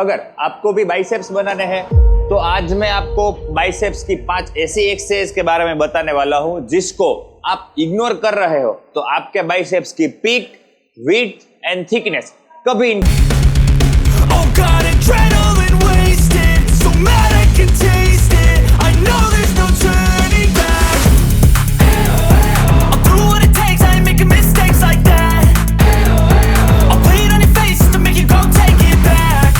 अगर आपको भी बाइसेप्स बनाने हैं तो आज मैं आपको बाइसेप्स की 5 ऐसी एक्सरसाइज के बारे में बताने वाला हूं जिसको आप इग्नोर कर रहे हो तो आपके बाइसेप्स की पीक, विड्थ एंड थिकनेस कभी Oh God, adrenaline wasted, so mad I can taste it. I know there's no turning back. I'll do what it takes, I ain't making mistakes like that. I'll play it on your face to make you go take it back.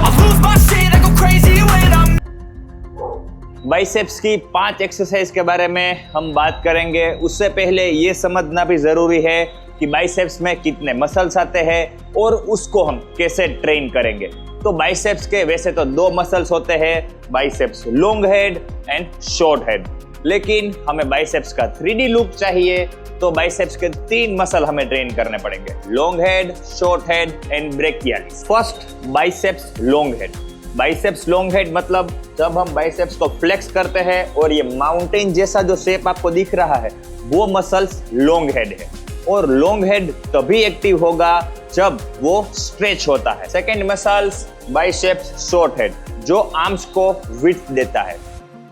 I'll lose my shit, I go crazy when I'm biceps की 5 exercise के बारे में हम बात करेंगे। उससे पहले ये समझना भी जरूरी है कि बाइसेप्स में कितने मसल्स आते हैं और उसको हम कैसे ट्रेन करेंगे। तो बाइसेप्स के वैसे तो 2 मसल्स होते हैं, biceps long head and short head, लेकिन हमें बाइसेप्स का 3D लुक चाहिए तो बाइसेप्स के 3 मसल हमें ट्रेन करने पड़ेंगे, long head, short head and brachialis. First, biceps long head. Biceps long head मतलब जब हम बाइसेप्स को फ्लेक्स करते हैं और ये माउंटेन जैसा जो शेप आपको दिख रहा है वो मसल्स लॉन्ग हेड है, और लॉन्ग हेड तभी एक्टिव होगा जब वो स्ट्रेच होता है। Second muscles biceps short head जो आर्म्स को विड्थ देता है।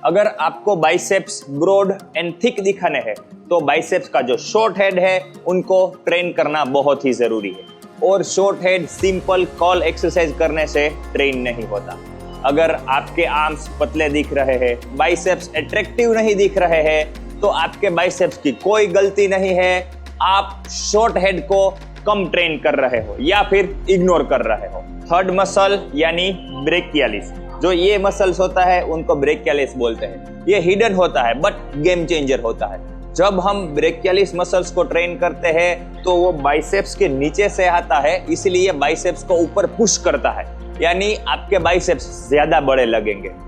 अगर आपको बाइसेप्स ब्रॉड एंड थिक दिखाने हैं तो बाइसेप्स का जो शॉर्ट हेड है उनको ट्रेन करना बहुत ही जरूरी है, और short head simple call exercise करने से ट्रेन नहीं होता। अगर आपके आर्म्स पतले दिख रहे हैं, बाइसेप्स अट्रैक्टिव नहीं दिख रहे हैं तो आपके बाइसेप्स की कोई गलती नहीं है, आप शॉर्ट हेड को कम ट्रेन कर रहे हो या फिर इग्नोर कर रहे हो। थर्ड मसल यानी ब्रेकियालिस, जो ये मसल्स होता है उनको ब्रेकियालिस बोलते हैं। ये हिडन होता है बट गेम चेंजर होता है। जब हम ब्रेकियालिस मसल्स को ट्रेन करते हैं तो वो बाइसेप्स के नीचे से आता है, इसलिए बाइसेप्स को ऊपर पुश करता है, यानी आपके बाइसेप्स ज्यादा बड़े लगेंगे।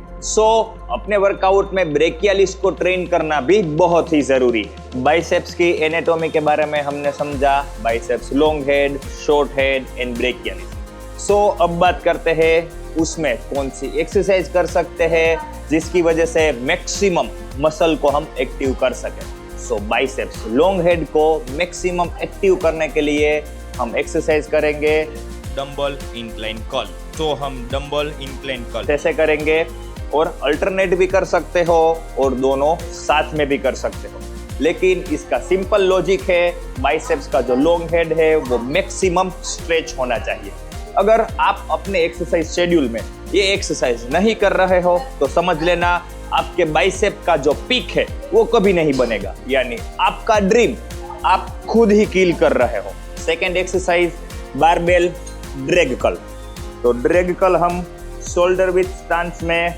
अपने वर्कआउट में ब्रेकियालिस को ट्रेन करना भी बहुत ही जरूरी है। बाइसेप्स की एनाटॉमी के बारे में हमने समझा, biceps long head, short head and brachialis. अब बात करते हैं उसमें कौन सी एक्सरसाइज कर सकते हैं जिसकी वजह से मैक्सिमम मसल को हम एक्टिव कर सकें। बाइसेप्स लॉन्ग हेड को मैक्सिमम एक्टिव करने के लिए हम एक्सरसाइज करेंगे डंबल इंक्लाइन कर्ल। तो हम डंबल इंक्लाइन कर्ल ऐसे करेंगे, और अल्टरनेट भी कर सकते हो और दोनों साथ में भी कर सकते हो, लेकिन इसका सिंपल लॉजिक है बाइसेप्स का जो लॉन्ग हेड है वो मैक्सिमम स्ट्रेच होना चाहिए। अगर आप अपने एक्सरसाइज शेड्यूल में ये एक्सरसाइज नहीं कर रहे हो तो समझ लेना आपके बाइसेप का जो पीक है वो कभी नहीं बनेगा, यानी आपका ड्रीम आप खुद ही किल कर रहे हो। Second exercise barbell drag curl. तो ड्रैग कर्ल हम शोल्डर विथ स्टांस में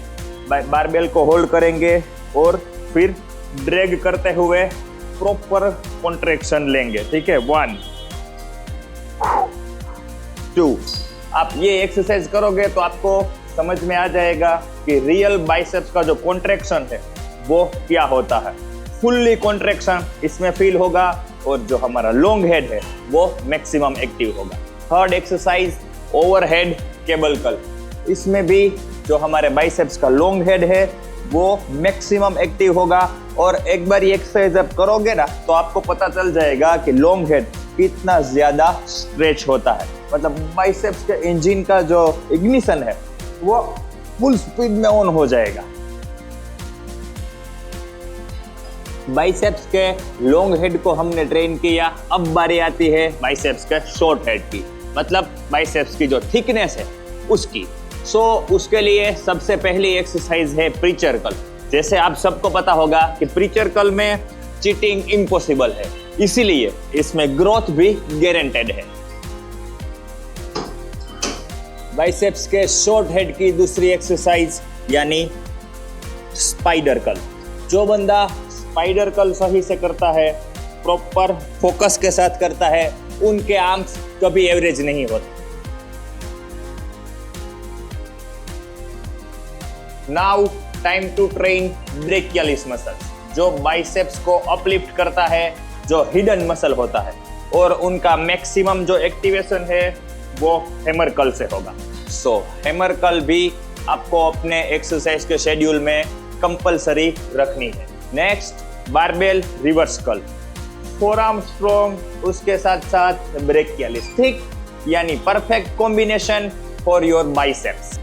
बारबेल को होल्ड करेंगे और फिर ड्रैग करते हुए प्रॉपर कॉन्ट्रैक्शन लेंगे, ठीक है। 1 2। आप ये एक्सरसाइज करोगे तो आपको समझ में आ जाएगा कि रियल बाइसेप्स का जो कॉन्ट्रैक्शन है वो क्या होता है। फुल्ली कॉन्ट्रैक्शन इसमें फील होगा और जो हमारा लॉन्ग हेड है वो मैक्सिमम एक्टिव होगा। Third exercise overhead cable curl. इसमें भी जो हमारे बाइसेप्स का लॉन्ग हेड है वो मैक्सिमम एक्टिव होगा, और एक बार ये एक्सरसाइज आप करोगे ना तो आपको पता चल जाएगा कि लॉन्ग हेड कितना ज्यादा स्ट्रेच होता है। मतलब बाइसेप्स के इंजन का जो इग्निशन है वो फुल स्पीड में ऑन हो जाएगा। बाइसेप्स के लॉन्ग हेड को हमने ट्रेन किया, अब बारी आती है बाइसेप्स के शॉर्ट हेड की, मतलब बाइसेप्स की जो थिकनेस है उसकी। उसके लिए सबसे पहली एक्सरसाइज है प्रीचर कर्ल। जैसे आप सबको पता होगा कि प्रीचर कर्ल में चीटिंग इम्पॉसिबल है, इसीलिए इसमें ग्रोथ भी गारंटेड है। बाइसेप्स के शॉर्ट हेड की दूसरी एक्सरसाइज यानी स्पाइडर कर्ल। जो बंदा स्पाइडर कर्ल सही से करता है, प्रॉपर फोकस के साथ करता है, उनके आर्म्स कभी एवरेज नहीं होते। Now time to train brachialis muscle, जो बाइसेप्स को अपलिफ्ट करता है, जो हिडन मसल होता है, और उनका मैक्सिमम जो एक्टिवेशन है वो हैमर कर्ल से होगा। हैमर कर्ल भी आपको अपने एक्सरसाइज के शेड्यूल में कंपलसरी रखनी है। Next barbell reverse curl, forearm strong, उसके साथ साथ ब्रेकियालिस थिक, यानी perfect combination for your biceps.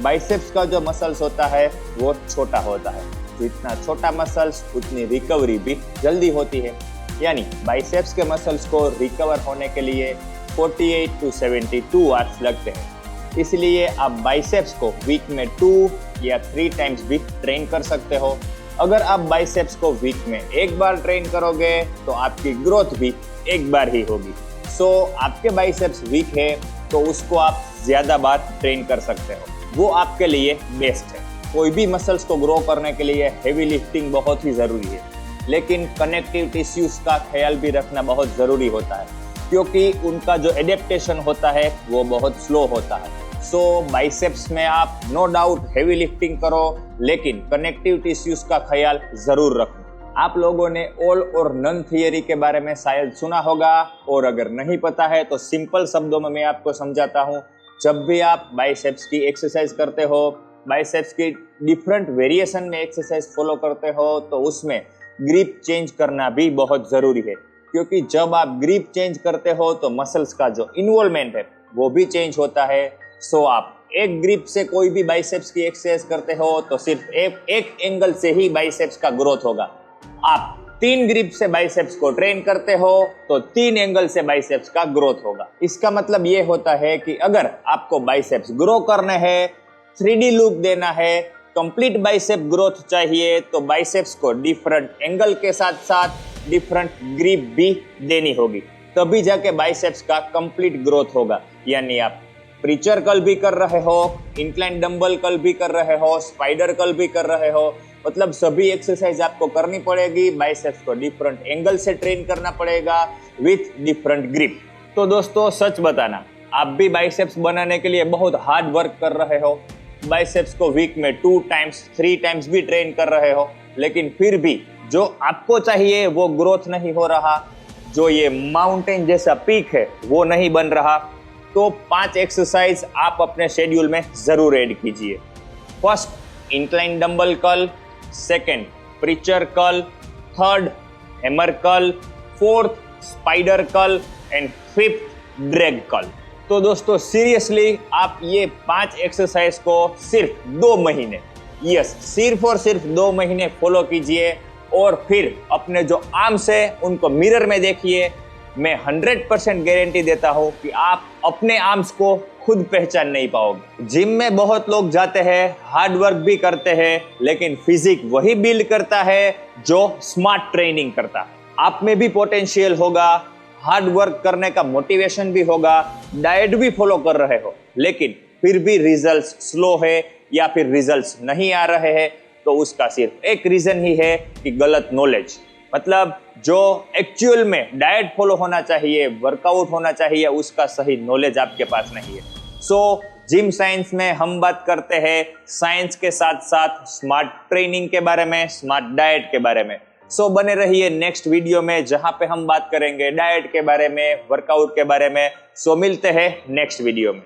Biceps का जो मसल्स होता है वो छोटा होता है, जितना छोटा मसल्स उतनी रिकवरी भी जल्दी होती है। यानी बाइसेप्स के मसल्स को रिकवर होने के लिए 48 to 72 आवर्स लगते हैं। इसलिए आप बाइसेप्स को वीक में 2 या 3 टाइम्स भी ट्रेन कर सकते हो। अगर आप बाइसेप्स को वीक में एक बार ट्रेन करोगे तो आपकी ग्रोथ भी एक बार ही होगी। सो आपके बाइसेप्स वीक है तो उसको आप ज्यादा बार ट्रेन कर सकते हो, वो आपके लिए बेस्ट है। कोई भी मसल्स को ग्रो करने के लिए हेवी लिफ्टिंग बहुत ही जरूरी है, लेकिन कनेक्टिव टिश्यूज का ख्याल भी रखना बहुत जरूरी होता है, क्योंकि उनका जो एडेप्टेशन होता है वो बहुत स्लो होता है। सो बाइसेप्स में आप नो डाउट हेवी लिफ्टिंग करो, लेकिन कनेक्टिव टिश्यूज का ख्याल जरूर रखो। आप लोगों ने ऑल और नन थियरी के बारे में शायद सुना होगा, और अगर नहीं पता है तो सिंपल शब्दों में मैं आपको समझाता हूँ। जब भी आप बाइसेप्स की एक्सरसाइज करते हो, बाइसेप्स की डिफरेंट वेरिएशन में एक्सरसाइज फॉलो करते हो, तो उसमें ग्रिप चेंज करना भी बहुत जरूरी है, क्योंकि जब आप ग्रिप चेंज करते हो तो मसल्स का जो इन्वॉल्वमेंट है वो भी चेंज होता है। सो आप एक ग्रिप से कोई भी बाइसेप्स की एक्सरसाइज करते हो तो सिर्फ एक एंगल से ही बाइसेप्स का ग्रोथ होगा। आप 3 ग्रिप से बाइसेप्स को ट्रेन करते हो तो 3 एंगल से बाइसेप्स का ग्रोथ होगा। इसका मतलब ये होता है कि अगर आपको बाइसेप्स ग्रो करने हैं, 3D लुक देना है, कंप्लीट बाइसेप ग्रोथ चाहिए, तो बाइसेप्स को डिफरेंट एंगल के साथ साथ डिफरेंट ग्रिप भी देनी होगी, तभी जाके बाइसेप्स का कंप्लीट ग्रोथ होगा। यानी आप प्रीचर कर्ल भी कर रहे हो, इंक्लाइन डंबल कर्ल भी कर रहे हो, स्पाइडर कर्ल भी कर रहे हो, मतलब सभी एक्सरसाइज आपको करनी पड़ेगी। बाइसेप्स को डिफरेंट एंगल से ट्रेन करना पड़ेगा विथ डिफरेंट ग्रिप। तो दोस्तों सच बताना, आप भी बाइसेप्स बनाने के लिए बहुत हार्ड वर्क कर रहे हो, बाइसेप्स को वीक में 2 टाइम्स 3 टाइम्स भी ट्रेन कर रहे हो, लेकिन फिर भी जो आपको चाहिए वो ग्रोथ नहीं हो रहा, जो ये माउंटेन जैसा पीक है वो नहीं बन रहा, तो 5 एक्सरसाइज आप अपने शेड्यूल में जरूर ऐड कीजिए। First incline dumbbell curl, second preacher curl, third hammer curl, fourth spider curl and fifth drag curl. तो दोस्तों सीरियसली आप ये 5 एक्सरसाइज को सिर्फ 2 महीने, यस सिर्फ और सिर्फ 2 महीने फॉलो कीजिए, और फिर अपने जो आर्म्स है उनको मिरर में देखिए। मैं 100% गारंटी देता हूं कि आप अपने आर्म्स को खुद पहचान नहीं पाओगे। जिम में बहुत लोग जाते हैं, हार्ड वर्क भी करते हैं, लेकिन फिजिक वही बिल्ड करता है जो स्मार्ट ट्रेनिंग करता है। आप में भी पोटेंशियल होगा, हार्ड वर्क करने का मोटिवेशन भी होगा, डाइट भी फॉलो कर रहे हो, लेकिन फिर भी रिजल्ट्स स्लो है या फिर रिजल्ट्स नहीं आ रहे हैं, तो उसका सिर्फ एक रीजन ही है कि गलत नॉलेज। मतलब जो एक्चुअल में डाइट फॉलो होना चाहिए, वर्कआउट होना चाहिए, उसका सही नॉलेज आपके पास नहीं है। सो जिम साइंस में हम बात करते हैं साइंस के साथ साथ स्मार्ट ट्रेनिंग के बारे में, स्मार्ट डाइट के बारे में। सो बने रहिए नेक्स्ट वीडियो में, जहां पे हम बात करेंगे डाइट के बारे में, वर्कआउट के बारे में। सो मिलते हैं नेक्स्ट वीडियो में।